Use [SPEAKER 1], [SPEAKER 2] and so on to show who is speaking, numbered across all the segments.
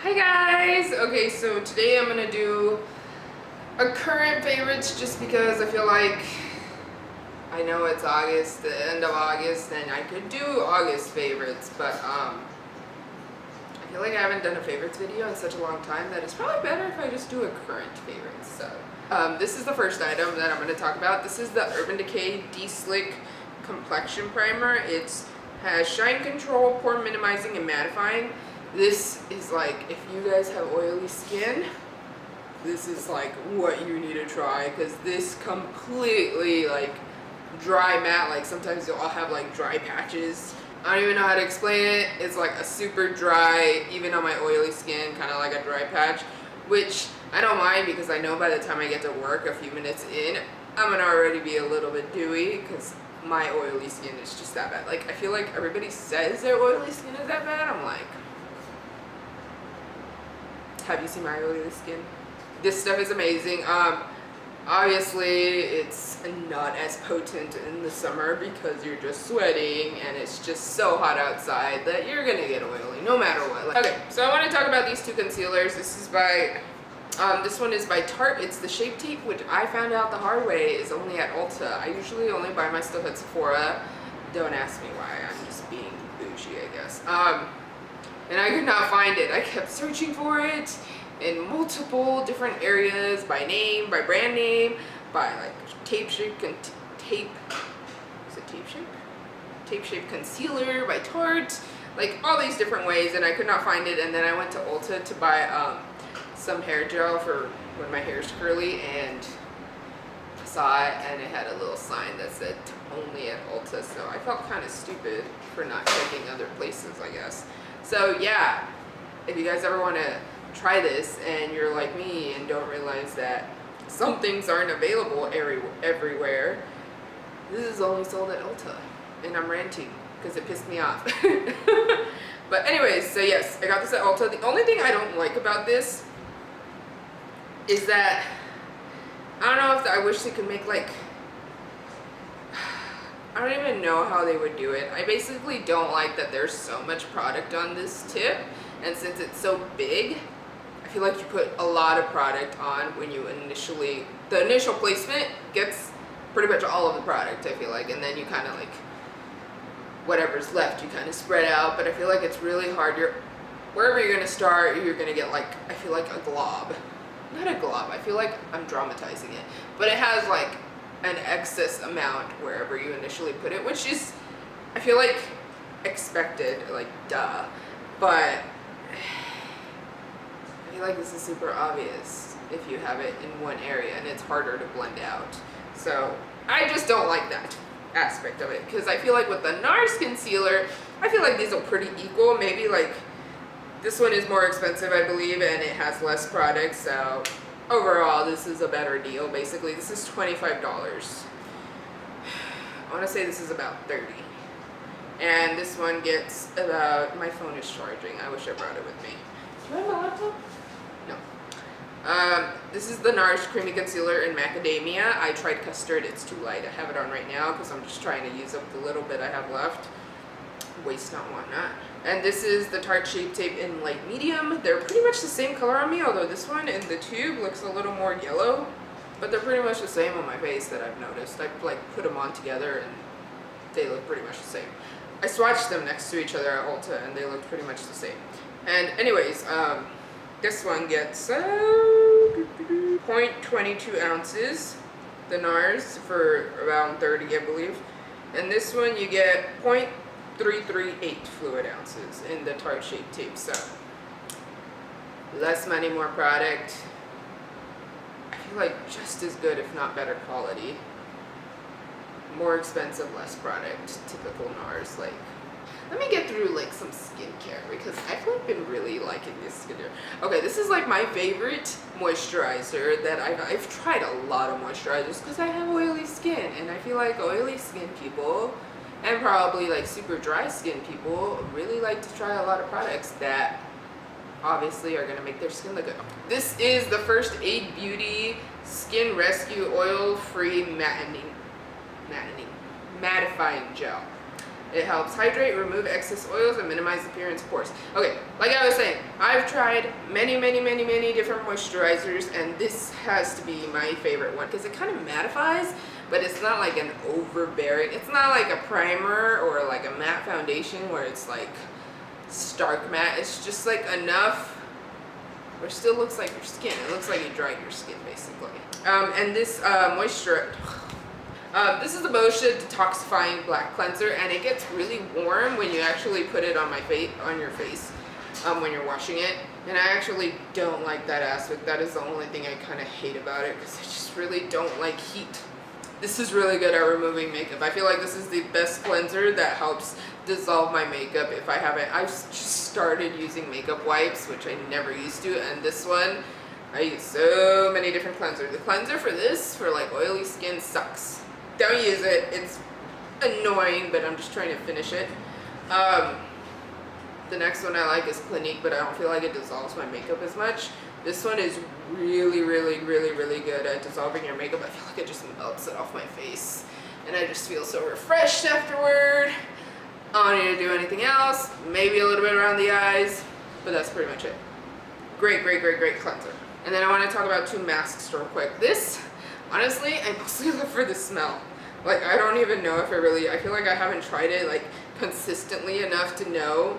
[SPEAKER 1] Hi guys! Okay, so today I'm gonna do a current favorites just because I feel like I know it's August, the end of August, and I could do August favorites, but I feel like I haven't done a favorites video in such a long time that it's probably better if I just do a current favorites. So this is the first item that I'm gonna talk about. This is the Urban Decay De-Slick Complexion Primer. It has shine control, pore minimizing, and mattifying. This is like, if you guys have oily skin, this is like what you need to try, because this completely like dry matte, like sometimes I'll have like dry patches. I don't even know how to explain it. It's like a super dry, even on my oily skin, kind of like a dry patch, which I don't mind because I know by the time I get to work a few minutes in, I'm gonna already be a little bit dewy because my oily skin is just that bad. Like, I feel like everybody says their oily skin is that bad. I'm like, have you seen my oily skin? This stuff is amazing. Obviously it's not as potent in the summer because you're just sweating and it's just so hot outside that you're gonna get oily no matter what. Okay, so I want to talk about these two concealers. This is by this one is by Tarte. It's the Shape Tape, which I found out the hard way is only at Ulta. I usually only buy my stuff at Sephora. Don't ask me why, I'm just being bougie, I guess. And I could not find it. I kept searching for it in multiple different areas, by name, by brand name, by like tape shape, tape shape concealer by Tarte, like all these different ways, and I could not find it. And then I went to Ulta to buy some hair gel for when my hair is curly, and I saw it and it had a little sign that said only at Ulta, so I felt kind of stupid for not checking other places, I guess. So yeah, if you guys ever want to try this and you're like me and don't realize that some things aren't available everywhere, this is only sold at Ulta, and I'm ranting because it pissed me off. But anyways, so yes, I got this at Ulta. The only thing I don't like about this is that I don't know if I wish they could make like, I don't even know how they would do it. I basically don't like that there's so much product on this tip, and since it's so big, I feel like you put a lot of product on when you the initial placement gets pretty much all of the product, I feel like, and then you kind of like, whatever's left, you kind of spread out. But I feel like it's really hard. Wherever you're gonna start, you're gonna get like, I feel like a glob. Not a glob, I feel like I'm dramatizing it, but it has like an excess amount wherever you initially put it, which is, I feel like, expected, like duh, but I feel like this is super obvious if you have it in one area and it's harder to blend out. So I just don't like that aspect of it, because I feel like with the NARS concealer, I feel like these are pretty equal. Maybe like this one is more expensive, I believe, and it has less product, so overall this is a better deal. Basically this is $25. I want to say this is about $30, and this one gets about, my phone is charging, I wish I brought it with me. Do I have my laptop? No. This is the NARS Creamy Concealer in Macadamia. I tried Custard, it's too light. I have it on right now because I'm just trying to use up the little bit I have left. Waste not, want not. And this is the Tarte Shape Tape in Light Medium. They're pretty much the same color on me, although this one in the tube looks a little more yellow, but they're pretty much the same on my face that I've noticed. I've like put them on together and they look pretty much the same. I swatched them next to each other at Ulta and they look pretty much the same. And anyways, this one gets 0.22 ounces, the NARS, for around 30, I believe. And this one you get 0.338 fluid ounces in the Tarte Shape Tape. So less money, more product. I feel like just as good, if not better quality. More expensive, less product. Typical NARS. Like, let me get through like some skincare because I've like been really liking this skincare. Okay, this is like my favorite moisturizer that I've tried a lot of moisturizers because I have oily skin, and I feel like oily skin people and probably like super dry skin people really like to try a lot of products that obviously are gonna make their skin look good. This is the First Aid Beauty Skin Rescue Oil-Free Mattifying Gel. It helps hydrate, remove excess oils, and minimize appearance of pores. Okay, like I was saying, I've tried many different moisturizers, and this has to be my favorite one because it kind of mattifies, but it's not like an overbearing, it's not like a primer or like a matte foundation where it's like stark matte. It's just like enough where it still looks like your skin. It looks like you dried your skin basically. And this this is the Boscia Detoxifying Black Cleanser, and it gets really warm when you actually put it on your face when you're washing it. And I actually don't like that aspect. That is the only thing I kind of hate about it because I just really don't like heat. This is really good at removing makeup. I feel like this is the best cleanser that helps dissolve my makeup if I haven't. I've just started using makeup wipes, which I never used to, and this one, I use so many different cleansers. The cleanser for this, for like oily skin, sucks. Don't use it. It's annoying, but I'm just trying to finish it. The next one I like is Clinique, but I don't feel like it dissolves my makeup as much. This one is really good at dissolving your makeup. I feel like it just melts it off my face, and I just feel so refreshed afterward. I don't need to do anything else. Maybe a little bit around the eyes, but that's pretty much it. Great cleanser. And then I want to talk about 2 masks real quick. This, honestly, I mostly love for the smell. Like, I don't even know if I feel like I haven't tried it like consistently enough to know.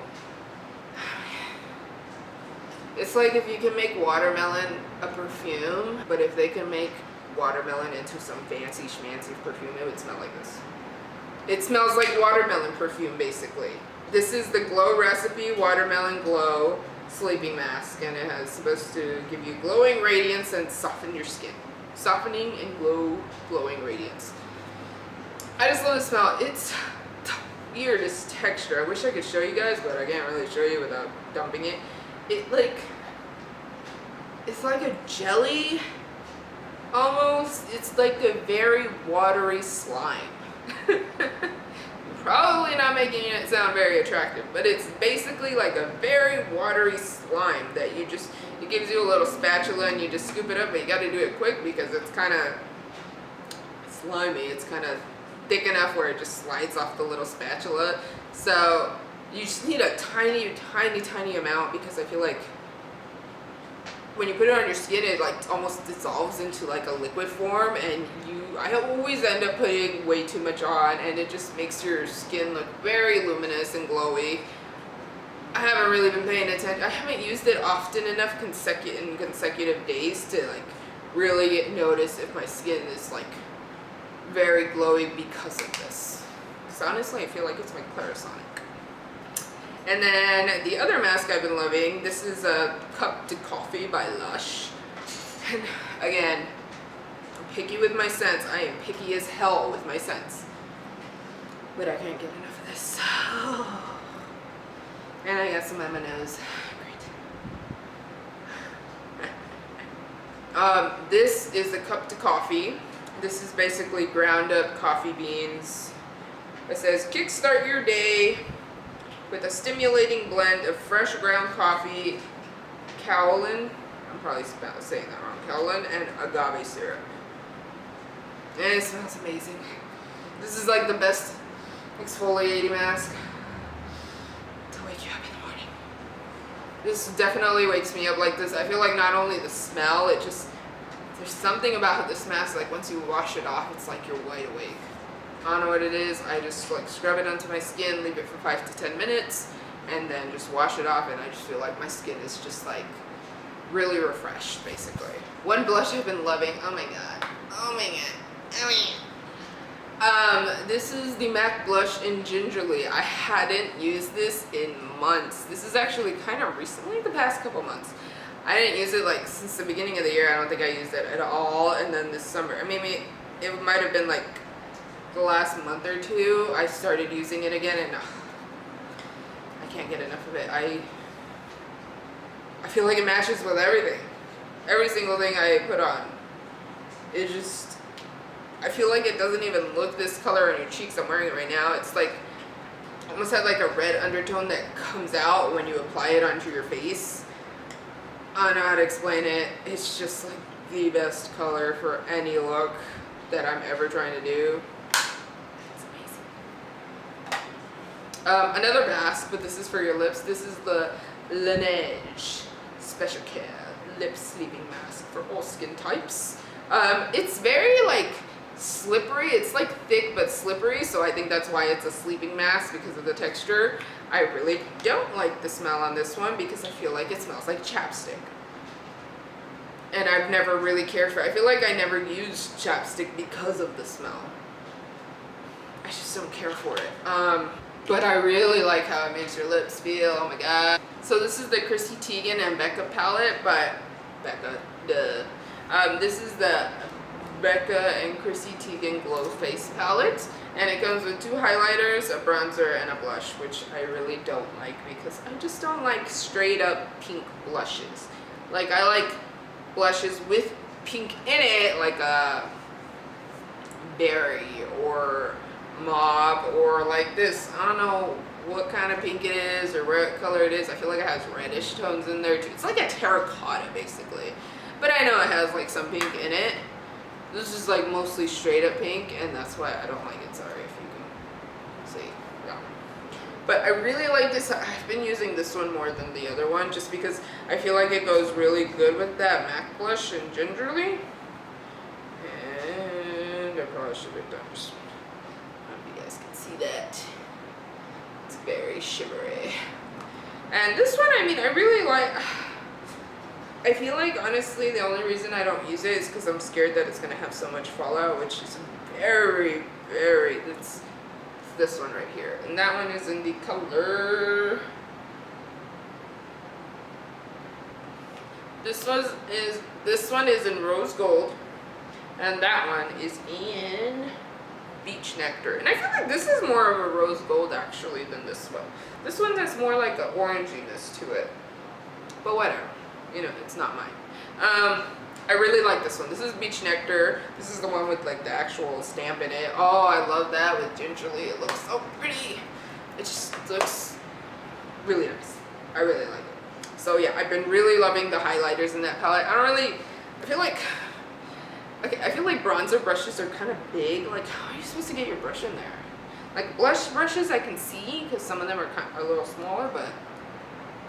[SPEAKER 1] It's like if you can make watermelon a perfume, but if they can make watermelon into some fancy schmancy perfume, it would smell like this. It smells like watermelon perfume, basically. This is the Glow Recipe Watermelon Glow Sleeping Mask, and it is supposed to give you glowing radiance and soften your skin. Softening and glowing radiance. I just love the smell. It's the weirdest texture. I wish I could show you guys, but I can't really show you without dumping it. It's like a jelly, almost. It's like a very watery slime. Probably not making it sound very attractive, but it's basically like a very watery slime that it gives you a little spatula and you just scoop it up, but you got to do it quick because it's kind of slimy. It's kind of thick enough where it just slides off the little spatula. So you just need a tiny amount, because I feel like when you put it on your skin, it like almost dissolves into like a liquid form, and I always end up putting way too much on, and it just makes your skin look very luminous and glowy. I haven't really been paying attention. I haven't used it often enough in consecutive days to like really notice if my skin is like very glowy because of this. Because honestly, I feel like it's my Clarisonic. And then the other mask I've been loving, this is a Cup to Coffee by Lush. And again, I'm picky with my scents. I am picky as hell with my scents. But I can't get enough of this. And I got some on my nose. Great. This is the Cup to Coffee. This is basically ground up coffee beans. It says, kickstart your day with a stimulating blend of fresh ground coffee, kaolin, I'm probably saying that wrong, kaolin, and agave syrup. And it smells amazing. This is like the best exfoliating mask to wake you up in the morning. This definitely wakes me up like this. I feel like not only the smell, there's something about this mask, like once you wash it off, it's like you're wide awake. I don't know what it is. I just like scrub it onto my skin, leave it for 5 to 10 minutes, and then just wash it off, and I just feel like my skin is just like really refreshed, basically. One blush I've been loving, oh my god, this is the MAC blush in Gingerly. I hadn't used this in months. This is actually kind of recently, the past couple months. I didn't use it like since the beginning of the year. I don't think I used it at all, and then this summer, it might have been like the last month or two, I started using it again, and I can't get enough of it. I feel like it matches with everything. Every single thing I put on. It just, I feel like it doesn't even look this color on your cheeks. I'm wearing it right now. It's like, almost had like a red undertone that comes out when you apply it onto your face. I don't know how to explain it. It's just like the best color for any look that I'm ever trying to do. Another mask, but this is for your lips. This is the Laneige Special Care Lip Sleeping Mask for all skin types. It's very like slippery. It's like thick but slippery, so I think that's why it's a sleeping mask, because of the texture. I really don't like the smell on this one because I feel like it smells like chapstick. And I've never really cared for it. I feel like I never used chapstick because of the smell. I just don't care for it. But I really like how it makes your lips feel. Oh my god. So this is the Chrissy Teigen and Becca palette, but this is the Becca and Chrissy Teigen Glow Face palette, and it comes with 2 highlighters, a bronzer, and a blush, which I really don't like because I just don't like straight up pink blushes. Like, I like blushes with pink in it, like a berry or mauve, or like this. I don't know what kind of pink it is or what color it is. I feel like it has reddish tones in there too. It's like a terracotta basically, but I know it has like some pink in it. This is like mostly straight up pink, and that's why I don't like it. Sorry if you can see. Yeah. But I really like this. I've been using this one more than the other one just because I feel like it goes really good with that MAC blush and Gingerly. And I probably should have done just, I don't know if you guys can see that. It's very shimmery. And this one, I mean, I really like. I feel like, honestly, the only reason I don't use it is because I'm scared that it's going to have so much fallout, which is very, it's this one right here. And that one is in the color... This one is in Rose Gold, and that one is in Beach Nectar. And I feel like this is more of a Rose Gold, actually, than this one. This one has more like an oranginess to it. But whatever. You know, it's not mine. I really like this one. This is Beach Nectar. This is the one with like the actual stamp in it. Oh, I love that with Gingerly. It looks so pretty. It just looks really nice. I really like it. So yeah, I've been really loving the highlighters in that palette. I feel like bronzer brushes are kind of big. Like, how are you supposed to get your brush in there? Like, blush brushes I can see because some of them are a little smaller, but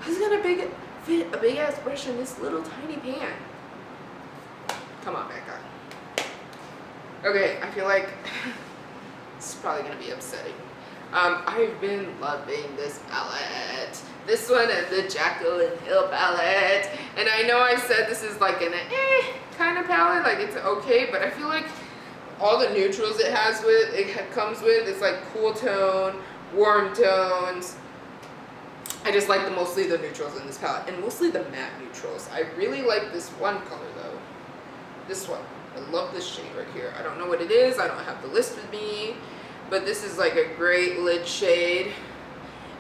[SPEAKER 1] who's gonna fit a big ass brush in this little tiny pan? Come on, Becca. Okay, I feel like this is probably gonna be upsetting. I've been loving this palette. This one is the Jaclyn Hill palette. And I know I said this is like an kind of palette, like it's okay, but I feel like all the neutrals it comes with, it's like cool tone, warm tones. I just like mostly the neutrals in this palette, and mostly the matte neutrals. I really like this one color though. This one. I love this shade right here. I don't know what it is. I don't have the list with me, but this is like a great lid shade.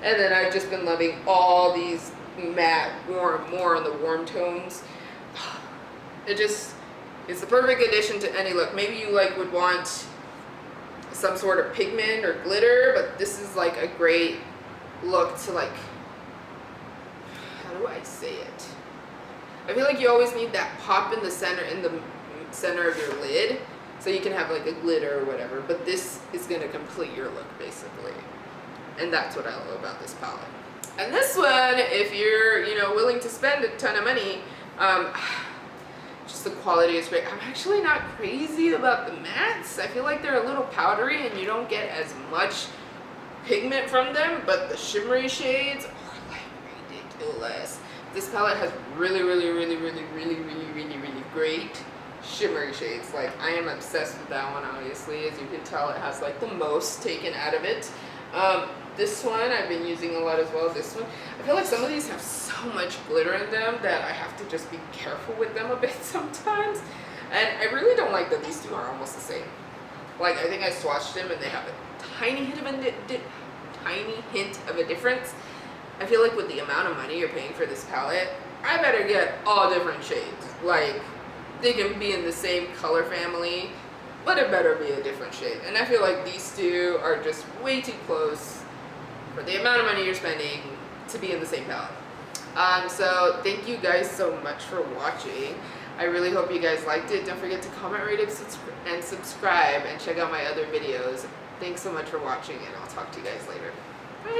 [SPEAKER 1] And then I've just been loving all these matte, more on the warm tones. It's the perfect addition to any look. Maybe you would want some sort of pigment or glitter, but this is like a great look to how do I say it? I feel like you always need that pop in the center of your lid, so you can have like a glitter or whatever, but this is gonna complete your look basically. And that's what I love about this palette. And this one, if you're, willing to spend a ton of money, just the quality is great. I'm actually not crazy about the mattes. I feel like they're a little powdery and you don't get as much pigment from them, but the shimmery shades are like ridiculous. This palette has really great shimmery shades. Like, I am obsessed with that one, obviously. As you can tell, it has like the most taken out of it. This one I've been using a lot as well. This one, I feel like some of these have so much glitter in them that I have to just be careful with them a bit sometimes. And I really don't like that these two are almost the same. Like, I think I swatched them and they have a tiny hint of a difference. I feel like with the amount of money you're paying for this palette, I better get all different shades. Like, they can be in the same color family, but it better be a different shade. And I feel like these two are just way too close for the amount of money you're spending to be in the same palette. So thank you guys so much for watching. I really hope you guys liked it. Don't forget to comment, rate, and subscribe, and check out my other videos. Thanks so much for watching, and I'll talk to you guys later. Bye.